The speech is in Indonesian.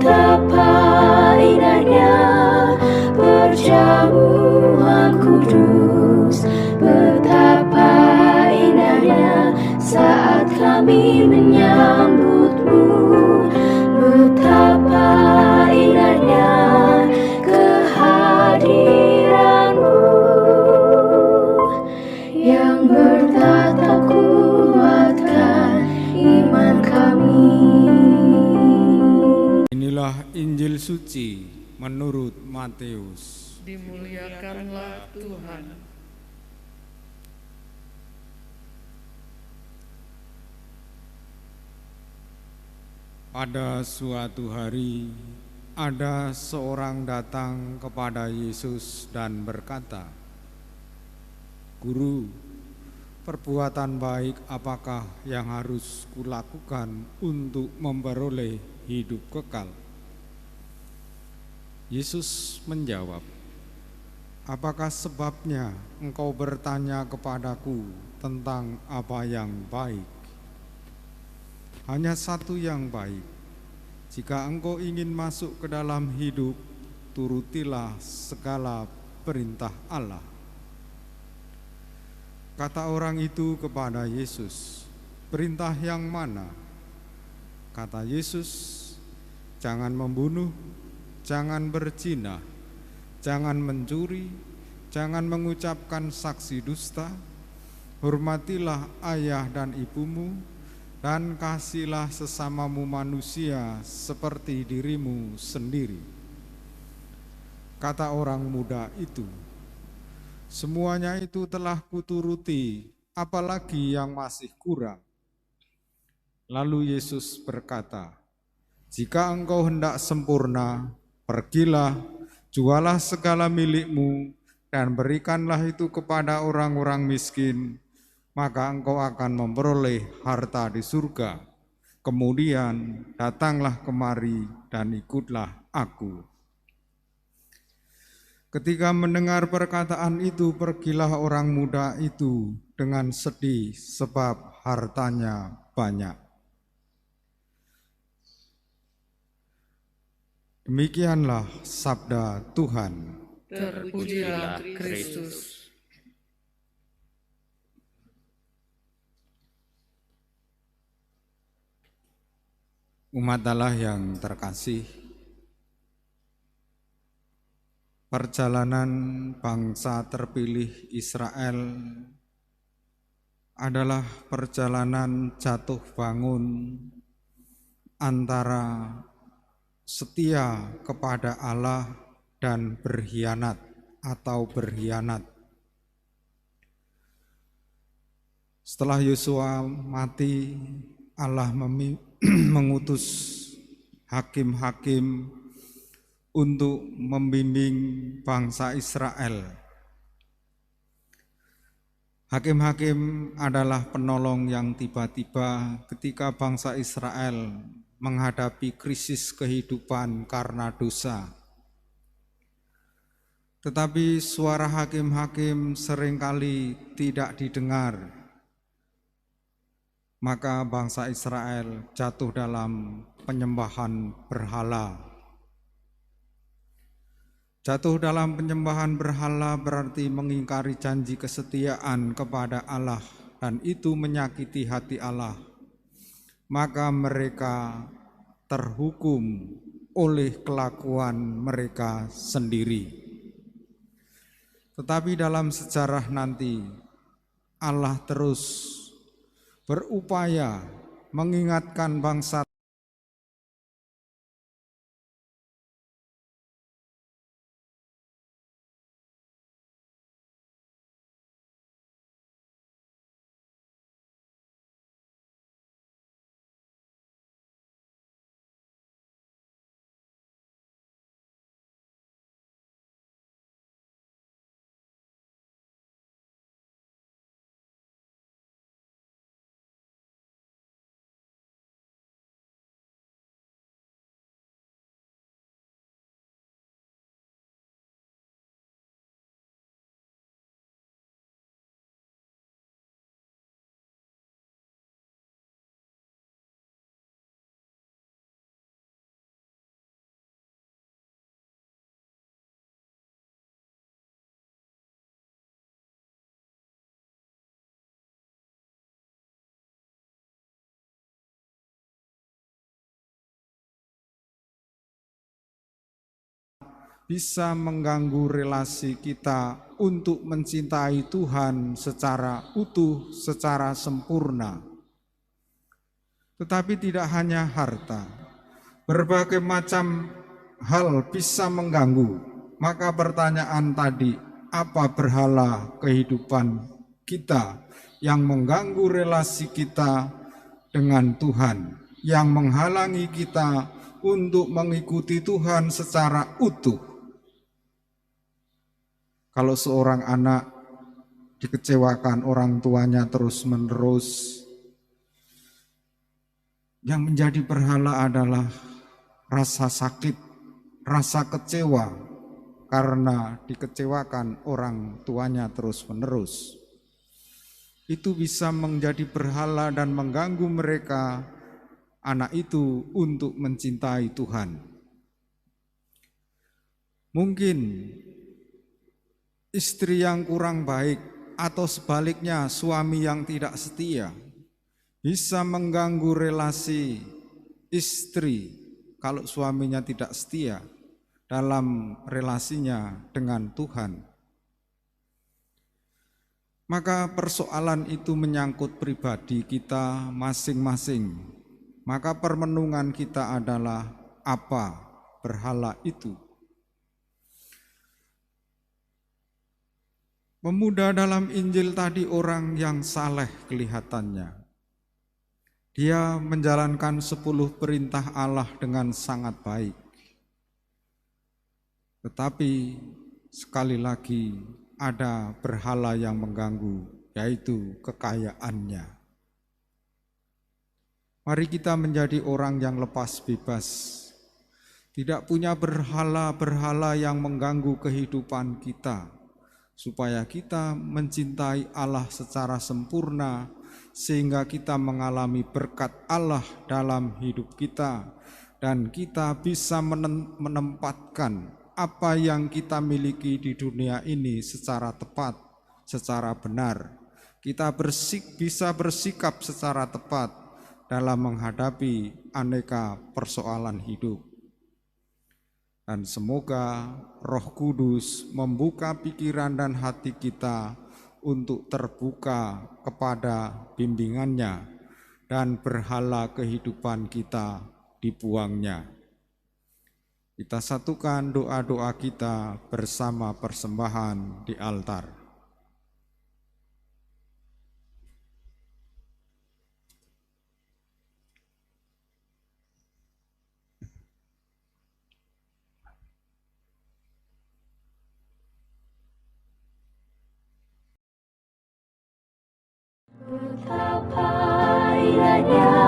Betapa indahnya perjamuan kudus, betapa indahnya saat kami menyambutmu, betapa indahnya kehadiranmu yang bertatap kuatkan iman kami. Inilah Injil suci menurut Matius. Dimuliakanlah Tuhan. Pada suatu hari, ada seorang datang kepada Yesus dan berkata, "Guru, perbuatan baik apakah yang harus kulakukan untuk memperoleh hidup kekal?" Yesus menjawab, "Apakah sebabnya engkau bertanya kepadaku tentang apa yang baik? Hanya satu yang baik. Jika engkau ingin masuk ke dalam hidup, turutilah segala perintah Allah." Kata orang itu kepada Yesus, "Perintah yang mana?" Kata Yesus, "Jangan membunuh, jangan berzina, jangan mencuri, jangan mengucapkan saksi dusta, hormatilah ayah dan ibumu, dan kasihilah sesamamu manusia seperti dirimu sendiri." Kata orang muda itu, "Semuanya itu telah kuturuti, apalagi yang masih kurang?" Lalu Yesus berkata, "Jika engkau hendak sempurna, pergilah, jualah segala milikmu, dan berikanlah itu kepada orang-orang miskin, maka engkau akan memperoleh harta di surga. Kemudian datanglah kemari dan ikutlah aku." Ketika mendengar perkataan itu, pergilah orang muda itu dengan sedih sebab hartanya banyak. Demikianlah sabda Tuhan. Terpujilah Kristus. Umat Allah yang terkasih, perjalanan bangsa terpilih Israel adalah perjalanan jatuh bangun antara setia kepada Allah dan berkhianat atau berkhianat. Setelah Yosua mati, Allah mengutus hakim-hakim untuk membimbing bangsa Israel. Hakim-hakim adalah penolong yang tiba-tiba ketika bangsa Israel menghadapi krisis kehidupan karena dosa. Tetapi suara hakim-hakim seringkali tidak didengar. Maka bangsa Israel jatuh dalam penyembahan berhala. Jatuh dalam penyembahan berhala berarti mengingkari janji kesetiaan kepada Allah, dan itu menyakiti hati Allah. Maka mereka terhukum oleh kelakuan mereka sendiri. Tetapi dalam sejarah nanti, Allah terus berupaya mengingatkan bangsa bisa mengganggu relasi kita untuk mencintai Tuhan secara utuh, secara sempurna. Tetapi tidak hanya harta, berbagai macam hal bisa mengganggu. Maka pertanyaan tadi, apa berhala kehidupan kita yang mengganggu relasi kita dengan Tuhan, yang menghalangi kita untuk mengikuti Tuhan secara utuh? Kalau seorang anak dikecewakan orang tuanya terus-menerus, yang menjadi berhala adalah rasa sakit, rasa kecewa karena dikecewakan orang tuanya terus-menerus. Itu bisa menjadi berhala dan mengganggu mereka, anak itu, untuk mencintai Tuhan. Mungkin istri yang kurang baik atau sebaliknya suami yang tidak setia bisa mengganggu relasi istri kalau suaminya tidak setia dalam relasinya dengan Tuhan. Maka persoalan itu menyangkut pribadi kita masing-masing. Maka permenungan kita adalah apa berhala itu. Pemuda dalam Injil tadi orang yang saleh kelihatannya. Dia menjalankan 10 perintah Allah dengan sangat baik. Tetapi sekali lagi ada berhala yang mengganggu, yaitu kekayaannya. Mari kita menjadi orang yang lepas bebas, tidak punya berhala-berhala yang mengganggu kehidupan kita, supaya kita mencintai Allah secara sempurna, sehingga kita mengalami berkat Allah dalam hidup kita, dan kita bisa menempatkan apa yang kita miliki di dunia ini secara tepat, secara benar. Kita bisa bersikap secara tepat dalam menghadapi aneka persoalan hidup. Dan semoga Roh Kudus membuka pikiran dan hati kita untuk terbuka kepada bimbingannya, dan berhala kehidupan kita dibuangnya. Kita satukan doa-doa kita bersama persembahan di altar. Betapa indahnya